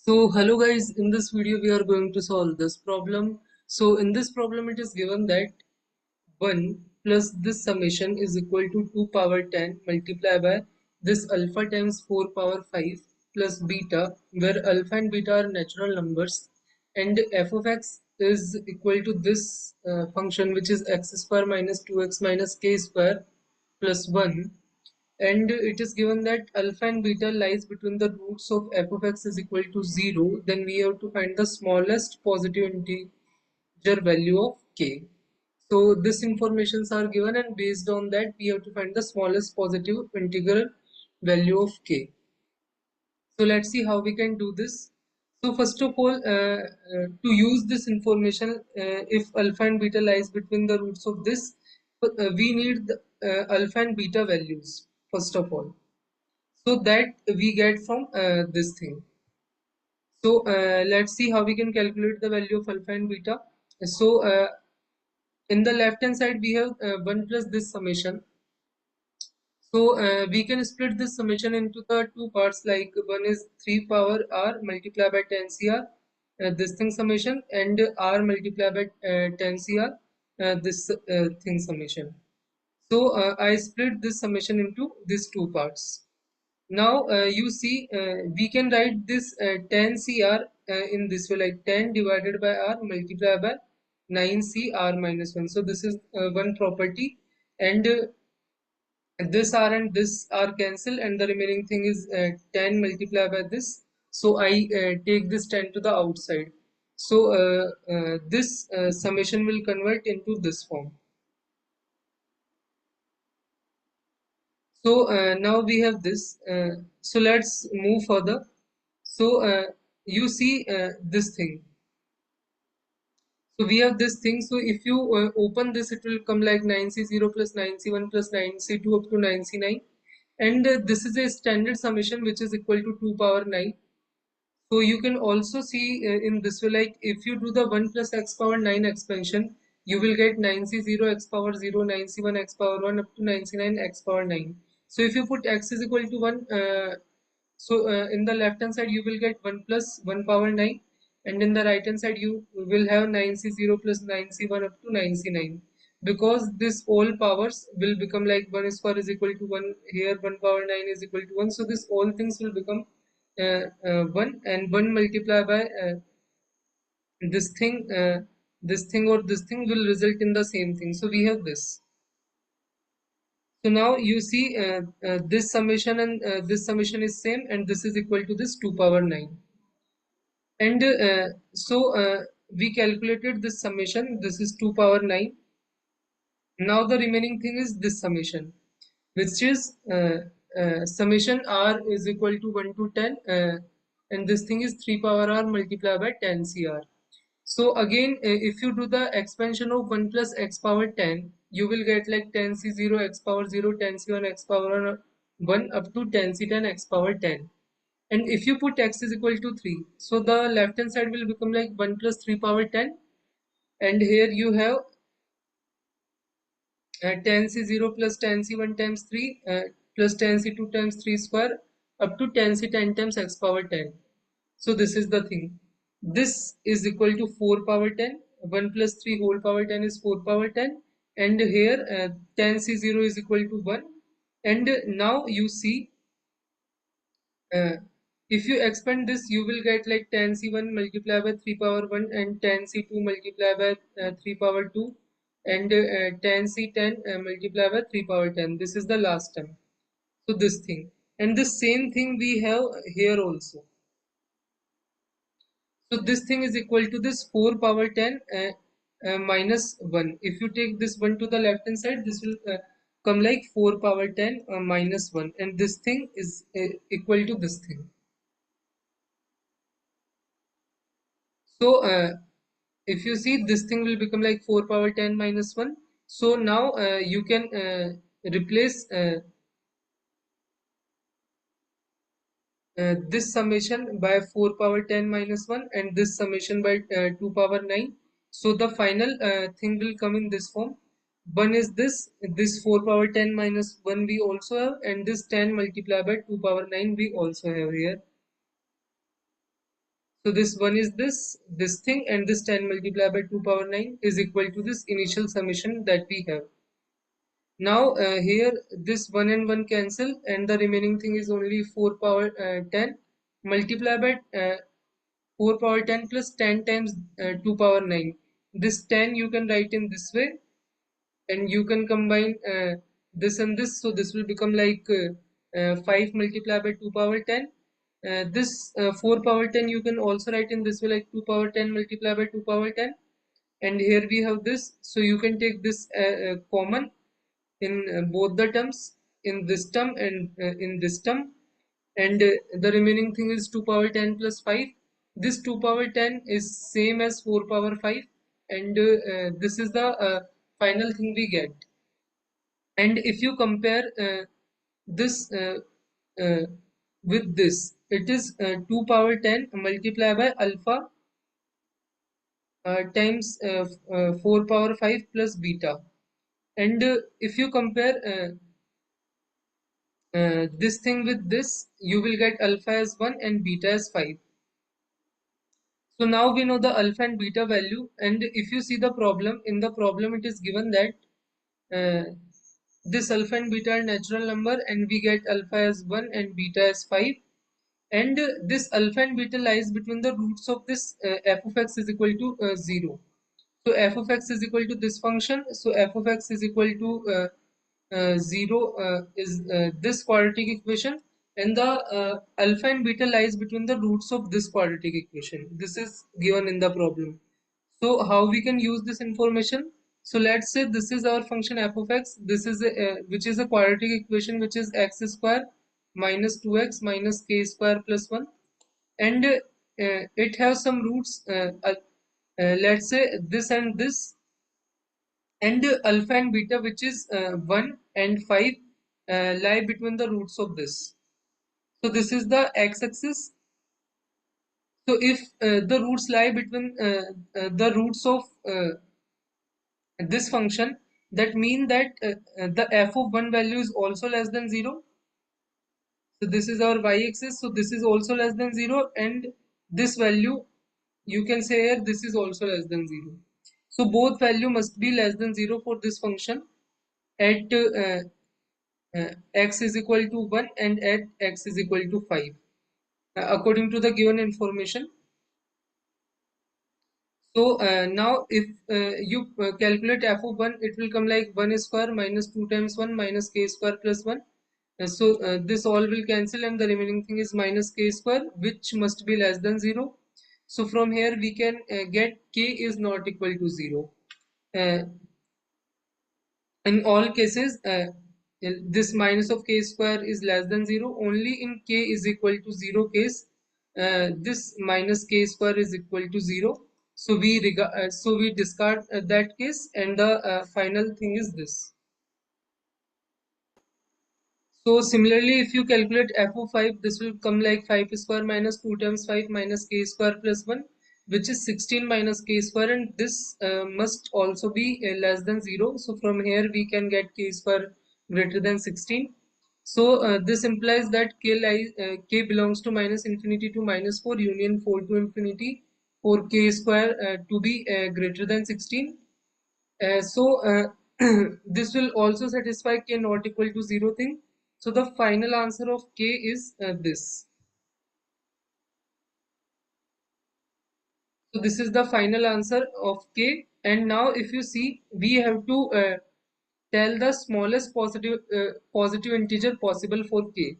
So hello guys, in this video we are going to solve this problem. So in this problem it is given that 1 plus this summation is equal to 2 power 10 multiplied by this alpha times 4 power 5 plus beta, where alpha and beta are natural numbers, and f of x is equal to this function, which is x square minus 2x minus k square plus 1, and it is given that alpha and beta lies between the roots of f of x is equal to 0. Then we have to find the smallest positive integer value of k. So this informations are given, and based on that we have to find the smallest positive integral value of k. So let's see how we can do this. So first of all, to use this information, if alpha and beta lies between the roots of this, we need the alpha and beta values first of all, so that we get from this thing. So let's see how we can calculate the value of alpha and beta. So in the left hand side we have 1 plus this summation. So we can split this summation into the two parts, like one is 3 power r multiplied by 10 cr, this thing summation, and r multiplied by 10 cr, this thing summation. So I split this summation into these two parts. Now you see, we can write this 10 cr in this way, like 10 divided by r multiplied by 9 cr minus 1. So this is one property, and this r and this r cancel, and the remaining thing is 10 multiplied by this. So I take this 10 to the outside. So this summation will convert into this form. So now we have this. So let's move further. So you see this thing. So we have this thing. So if you open this, it will come like 9c0 plus 9c1 plus 9c2 up to 9c9. And this is a standard summation which is equal to 2 power 9. So you can also see in this way, like if you do the 1 plus x power 9 expansion, you will get 9c0 x power 0, 9c1 x power 1 up to 9c9 x power 9. So if you put x is equal to 1, so in the left hand side you will get 1 plus 1 power 9, and in the right hand side you will have 9c0 plus 9c1 up to 9c9, because this all powers will become like 1 square is equal to 1, here 1 power 9 is equal to 1. So this all things will become 1, and 1 multiplied by this thing, this thing or this thing will result in the same thing. So we have this. So now you see this summation and this summation is same, and this is equal to this 2 power 9. And so we calculated this summation. This is 2 power 9. Now the remaining thing is this summation, which is summation r is equal to 1 to 10, and this thing is 3 power r multiplied by 10 cr. So again, if you do the expansion of 1 plus x power 10, you will get like 10c0 x power 0, 10c1 x power 1 up to 10c10 x power 10. And if you put x is equal to 3, so the left hand side will become like 1 plus 3 power 10, and here you have 10c0 plus 10c1 times 3 plus 10c2 times 3 square up to 10c10 times x power 10. So this is the thing. This is equal to 4 power 10. 1 plus 3 whole power 10 is 4 power 10. And here 10c0 is equal to 1. And now you see, uh, if you expand this, you will get like 10c1 multiplied by 3 power 1 and 10c2 multiplied by 3 power 2 and 10c10 multiplied by 3 power 10. This is the last term. So this thing. And the same thing we have here also. So this thing is equal to this 4 power 10 minus 1. If you take this 1 to the left hand side, this will come like 4 power 10 minus 1. And this thing is equal to this thing. So if you see, this thing will become like 4 power 10 minus 1. So now you can replace this summation by 4 power 10 minus 1 and this summation by 2 power 9. So the final thing will come in this form. One is this 4 power 10 minus 1 we also have, and this 10 multiplied by 2 power 9 we also have here. So this one is this thing, and this 10 multiplied by 2 power 9 is equal to this initial summation that we have. Now here this 1 and 1 cancel, and the remaining thing is only 4 power 10 multiplied by 4 power 10 plus 10 times 2 power 9. This 10 you can write in this way, and you can combine this and this, so this will become like 5 multiplied by 2 power 10. This 4 power 10 you can also write in this way, like 2 power 10 multiplied by 2 power 10. And here we have this, so you can take this common in both the terms, in this term and in this term, and the remaining thing is 2 power 10 plus 5. This 2 power 10 is same as 4 power 5, and this is the final thing we get. And if you compare this uh, with this, it is 2 power 10 multiplied by alpha times 4 power 5 plus beta. And if you compare this thing with this, you will get alpha as 1 and beta as 5. So now we know the alpha and beta value, and if you see the problem, in the problem it is given that uh, this alpha and beta are natural number, and we get alpha as 1 and beta as 5, and this alpha and beta lies between the roots of this f of x is equal to 0. So f of x is equal to this function, so f of x is equal to 0 is this quadratic equation, and the alpha and beta lies between the roots of this quadratic equation. This is given in the problem. So how we can use this information? So let's say this is our function f of x. This is which is a quadratic equation, which is x square minus 2x minus k square plus 1, and it has some roots. Let's say this and this, and alpha and beta, which is 1 and 5, lie between the roots of this. So this is the x-axis. So if the roots lie between the roots of this function, that mean that the f of one value is also less than 0. So this is our y-axis, so this is also less than 0, and this value, you can say here, this is also less than 0. So both value must be less than 0 for this function at x is equal to 1 and at x is equal to 5 according to the given information. So now if you calculate f of 1, it will come like 1 square minus 2 times 1 minus k square plus 1. So this all will cancel, and the remaining thing is minus k square, which must be less than 0. So from here we can get k is not equal to 0. Uh, in all cases, this minus of k square is less than 0. Only in k is equal to 0 case, this minus k square is equal to 0. So we discard that case, and the final thing is this. So similarly, if you calculate f of 5, this will come like 5 square minus 2 times 5 minus k square plus 1, which is 16 minus k square, and this must also be less than 0. So from here we can get k square greater than 16. So this implies that k belongs to minus infinity to minus 4 union 4 to infinity for k square to be greater than 16. So this will also satisfy k not equal to 0 thing. So the final answer of k is this. So this is the final answer of k. And now if you see, we have to tell the smallest positive integer possible for k.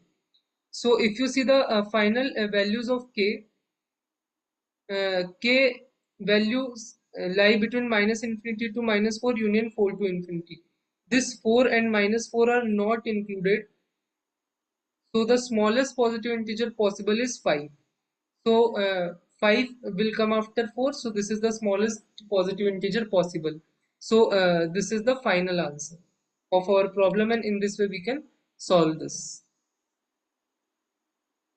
So if you see the final values of k values lie between minus infinity to minus 4 union 4 to infinity. This 4 and minus 4 are not included. So the smallest positive integer possible is 5. So 5 will come after 4. So this is the smallest positive integer possible. So this is the final answer of our problem, and in this way we can solve this.